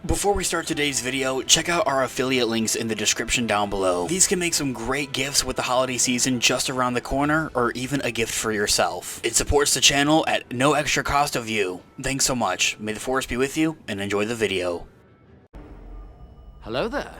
Before we start today's video, check out our affiliate links in the description down below. These can make some great gifts with the holiday season just around the corner, or even a gift for yourself. It supports the channel at no extra cost of you. Thanks so much. May the force be with you, and enjoy the video. Hello there.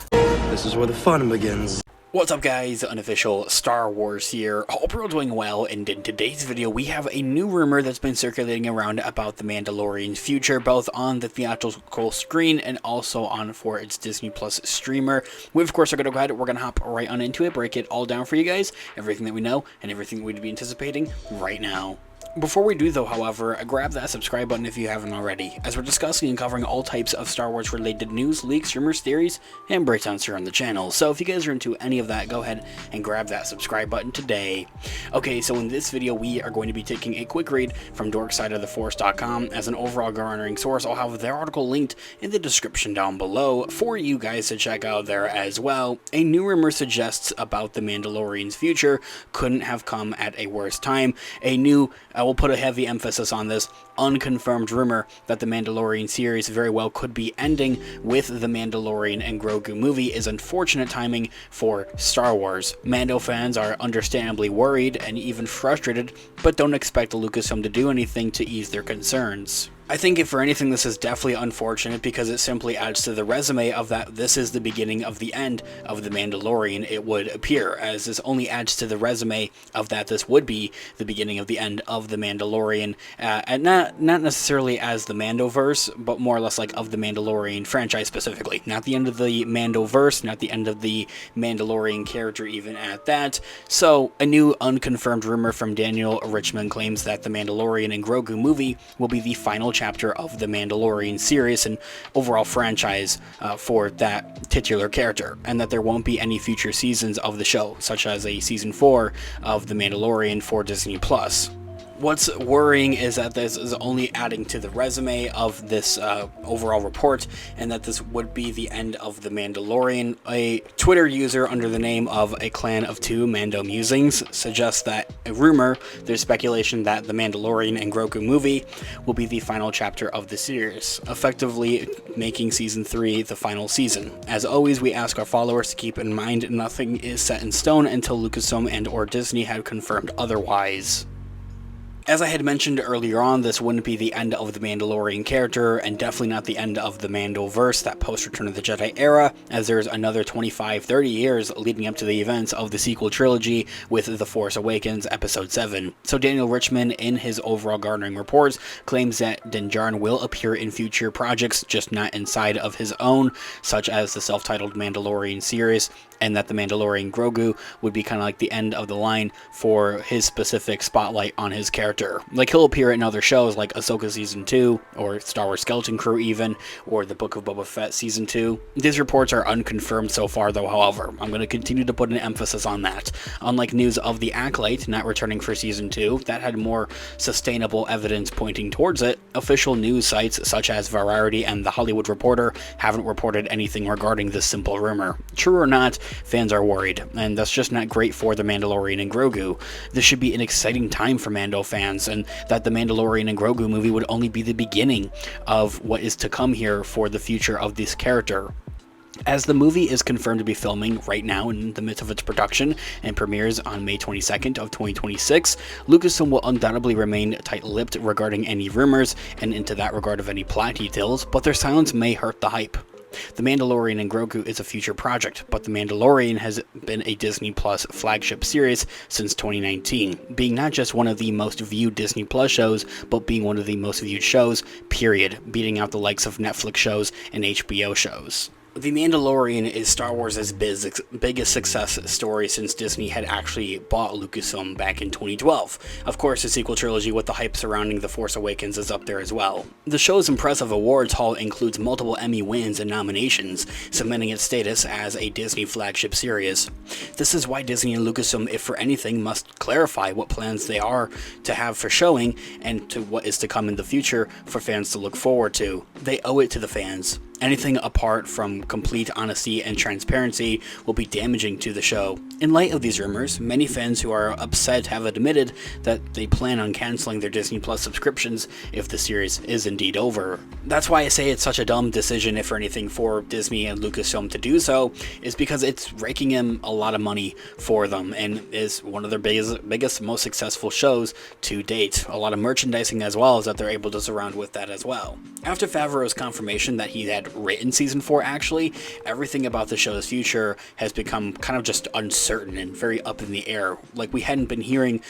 This is where the fun begins. What's up guys, Unofficial Star Wars here. Hope you're all doing well, and in today's video we have a new rumor that's been circulating around about The Mandalorian's future, both on the theatrical screen and also on for its Disney Plus streamer. We of course are going to go ahead, we're going to hop right on into it, break it all down for you guys, everything that we know and everything we'd be anticipating right now. Before we do though, however, grab that subscribe button if you haven't already, as we're discussing and covering all types of Star Wars related news, leaks, rumors, theories, and breakdowns here on the channel. So if you guys are into any of that, go ahead and grab that subscribe button today. Okay, so in this video we are going to be taking a quick read from dorksideoftheforce.com. As an overall garnering source, I'll have their article linked in the description down below for you guys to check out there as well. A new rumor suggests about The Mandalorian's future couldn't have come at a worse time. A new, I will put a heavy emphasis on this, unconfirmed rumor that the Mandalorian series very well could be ending with the Mandalorian and Grogu movie is unfortunate timing for Star Wars. Mando fans are understandably worried and even frustrated, but don't expect Lucasfilm to do anything to ease their concerns. I think if for anything this is definitely unfortunate because it simply adds to the resume of that this is the beginning of the end of The Mandalorian, it would appear, as this only adds to the resume of that this would be the beginning of the end of The Mandalorian, and not necessarily as the Mandoverse, but more or less like of the Mandalorian franchise specifically. Not the end of the Mandoverse, not the end of the Mandalorian character even at that. So a new unconfirmed rumor from Daniel Richmond claims that the Mandalorian and Grogu movie will be the final chapter of the Mandalorian series and overall franchise for that titular character, and that there won't be any future seasons of the show, such as a season 4 of The Mandalorian for Disney Plus. What's worrying is that this is only adding to the resume of this overall report, and that this would be the end of The Mandalorian. A Twitter user under the name of A Clan of Two Mando Musings suggests that there's speculation that The Mandalorian and Grogu movie will be the final chapter of the series, effectively making season 3 the final season. As always, we ask our followers to keep in mind nothing is set in stone until Lucasfilm and or Disney have confirmed otherwise. As I had mentioned earlier on, this wouldn't be the end of the Mandalorian character, and definitely not the end of the Mandoverse, that post-Return of the Jedi era, as there's another 25-30 years leading up to the events of the sequel trilogy with The Force Awakens Episode 7. So Daniel Richmond, in his overall garnering reports, claims that Din Djarin will appear in future projects, just not inside of his own, such as the self-titled Mandalorian series, and that the Mandalorian Grogu would be kind of like the end of the line for his specific spotlight on his character. Like, he'll appear in other shows like Ahsoka Season 2, or Star Wars Skeleton Crew even, or The Book of Boba Fett Season 2. These reports are unconfirmed so far though, however. I'm going to continue to put an emphasis on that. Unlike news of The Acolyte not returning for Season 2, that had more sustainable evidence pointing towards it, official news sites such as Variety and The Hollywood Reporter haven't reported anything regarding this simple rumor. True or not, fans are worried, and that's just not great for The Mandalorian and Grogu. This should be an exciting time for Mando fans, and that The Mandalorian and Grogu movie would only be the beginning of what is to come here for the future of this character. As the movie is confirmed to be filming right now in the midst of its production and premieres on May 22nd of 2026, Lucasfilm will undoubtedly remain tight-lipped regarding any rumors and into that regard of any plot details, but their silence may hurt the hype. The Mandalorian and Grogu is a future project, but The Mandalorian has been a Disney Plus flagship series since 2019, being not just one of the most viewed Disney Plus shows, but being one of the most viewed shows, period, beating out the likes of Netflix shows and HBO shows. The Mandalorian is Star Wars' biggest success story since Disney had actually bought Lucasfilm back in 2012. Of course, the sequel trilogy with the hype surrounding The Force Awakens is up there as well. The show's impressive awards haul includes multiple Emmy wins and nominations, cementing its status as a Disney flagship series. This is why Disney and Lucasfilm, if for anything, must clarify what plans they are to have for showing and to what is to come in the future for fans to look forward to. They owe it to the fans. Anything apart from complete honesty and transparency will be damaging to the show. In light of these rumors, many fans who are upset have admitted that they plan on canceling their Disney Plus subscriptions if the series is indeed over. That's why I say it's such a dumb decision, if anything, for Disney and Lucasfilm to do so, is because it's raking in a lot of money for them and is one of their biggest, most successful shows to date. A lot of merchandising as well, as that they're able to surround with that as well. After Favreau's confirmation that he had written season 4, actually, everything about the show's future has become kind of just uncertain and very up in the air. Like, we hadn't been hearing,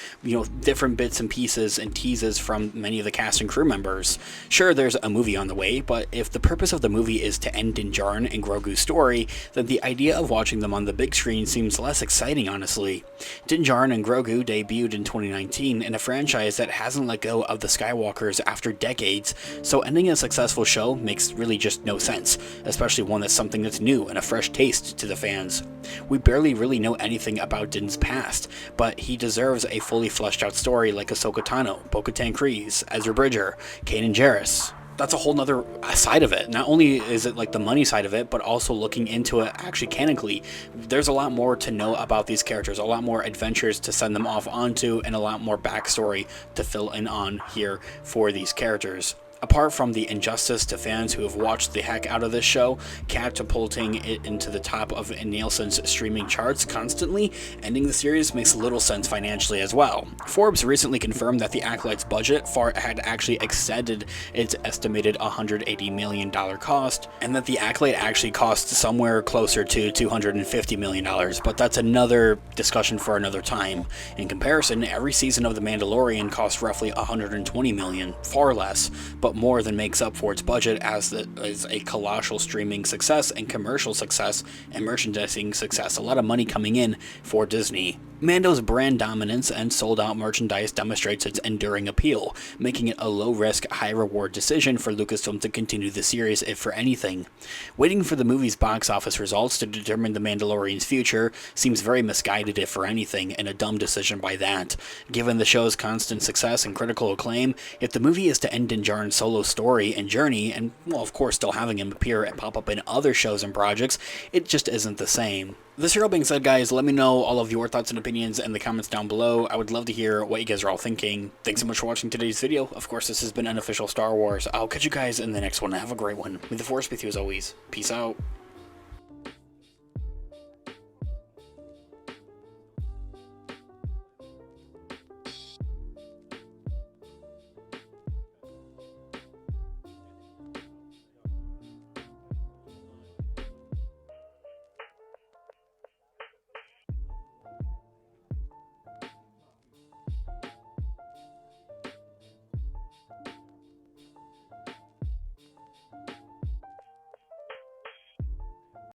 different bits and pieces and teases from many of the cast and crew members. Sure, there's a movie on the way, but if the purpose of the movie is to end Din Djarin and Grogu's story, then the idea of watching them on the big screen seems less exciting, honestly. Din Djarin and Grogu debuted in 2019 in a franchise that hasn't let go of the Skywalkers after decades, so ending a successful show makes really just no sense, especially one that's something that's new and a fresh taste to the fans. We barely really know anything about Din's past, but he deserves a fully fleshed out story like Ahsoka Tano, Bo-Katan Kryze, Ezra Bridger, Kanan Jarrus. That's a whole nother side of it. Not only is it like the money side of it, but also looking into it actually canonically. There's a lot more to know about these characters, a lot more adventures to send them off onto, and a lot more backstory to fill in on here for these characters. Apart from the injustice to fans who have watched the heck out of this show, catapulting it into the top of Nielsen's streaming charts constantly, ending the series makes little sense financially as well. Forbes recently confirmed that the Acolyte's budget had actually exceeded its estimated $180 million cost, and that the Acolyte actually cost somewhere closer to $250 million, but that's another discussion for another time. In comparison, every season of The Mandalorian cost roughly $120 million, far less, but more than makes up for its budget, as it is a colossal streaming success and commercial success and merchandising success. A lot of money coming in for Disney. Mando's brand dominance and sold-out merchandise demonstrates its enduring appeal, making it a low-risk, high-reward decision for Lucasfilm to continue the series, if for anything. Waiting for the movie's box office results to determine The Mandalorian's future seems very misguided, if for anything, and a dumb decision by that. Given the show's constant success and critical acclaim, if the movie is to end Din Djarin's solo story and journey, and, well, of course, still having him appear and pop up in other shows and projects, it just isn't the same. This all being said, guys, let me know all of your thoughts and opinions in the comments down below. I would love to hear what you guys are all thinking. Thanks so much for watching today's video. Of course, this has been Unofficial Star Wars. I'll catch you guys in the next one. Have a great one. May the Force be with you as always. Peace out.